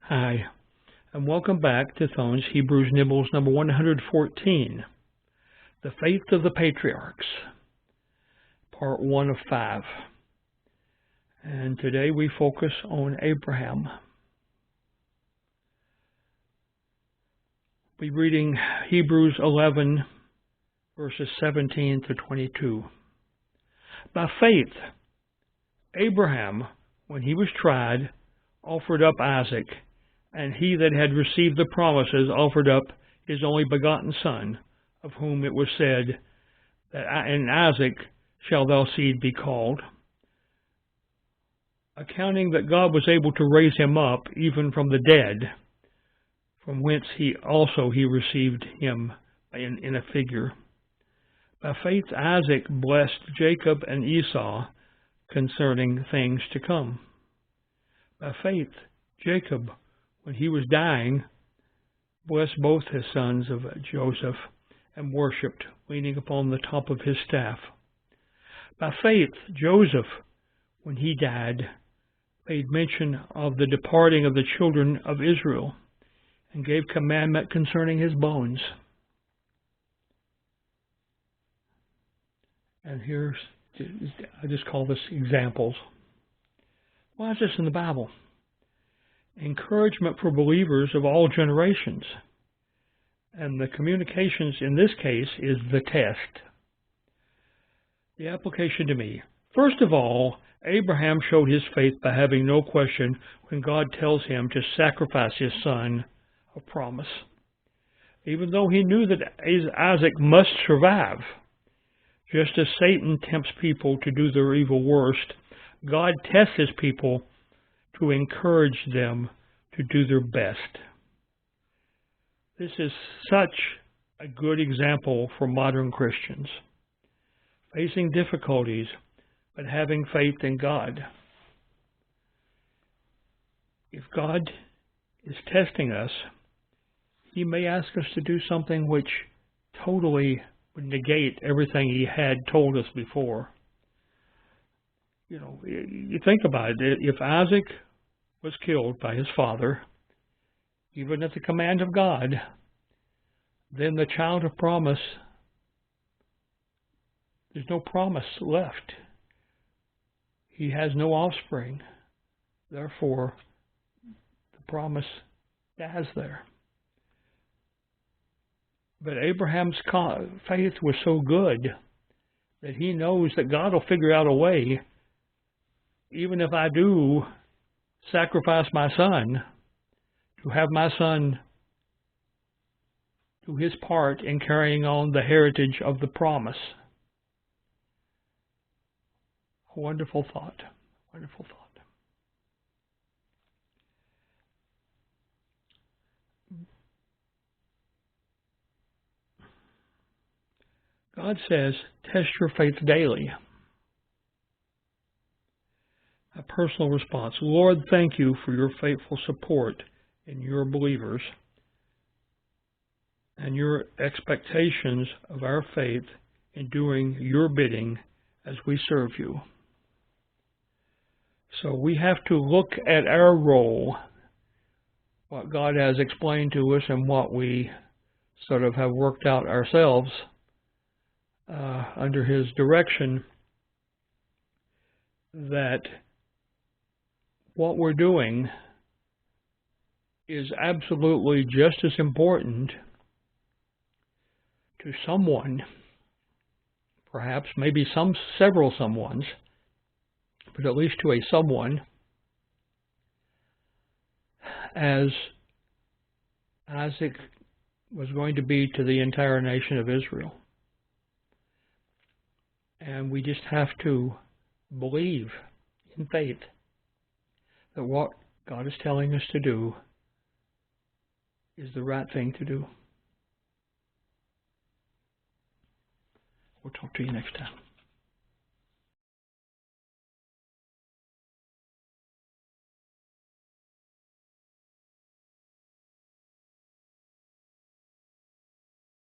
Hi, and welcome back to Thone's Hebrews Nibbles number 114, The Faith of the Patriarchs, part 1 of 5. And today we focus on Abraham. We're reading Hebrews 11, verses 17 to 22. By faith, Abraham, when he was tried, offered up Isaac, and he that had received the promises offered up his only begotten son, of whom it was said, that in Isaac shall thy seed be called, accounting that God was able to raise him up even from the dead, from whence he received him in a figure. By faith Isaac blessed Jacob and Esau concerning things to come. By faith Jacob, when he was dying, blessed both his sons of Joseph, and worshipped, leaning upon the top of his staff. By faith Joseph, when he died, made mention of the departing of the children of Israel, and gave commandment concerning his bones. And I just call this examples. Why is this in the Bible? Encouragement for believers of all generations. And the communications in this case is the test. The application to me. First of all, Abraham showed his faith by having no question when God tells him to sacrifice his son of promise. Even though he knew that Isaac must survive, just as Satan tempts people to do their evil worst, God tests his people to encourage them to do their best. This is such a good example for modern Christians, facing difficulties, but having faith in God. If God is testing us, He may ask us to do something which totally would negate everything He had told us before. You think about it. If Isaac was killed by his father, even at the command of God, then the child of promise, there's no promise left. He has no offspring. Therefore, the promise dies there. But Abraham's faith was so good that he knows that God will figure out a way, even if I do sacrifice my son, to have my son do his part in carrying on the heritage of the promise. A wonderful thought. Wonderful thought. God says, test your faith daily. A personal response. Lord, thank you for your faithful support in your believers and your expectations of our faith in doing your bidding as we serve you. So we have to look at our role, what God has explained to us and what we sort of have worked out ourselves under His direction, that what we're doing is absolutely just as important to someone, perhaps maybe several someones, but at least to a someone, as Isaac was going to be to the entire nation of Israel. And we just have to believe in faith that what God is telling us to do is the right thing to do. We'll talk to you next time.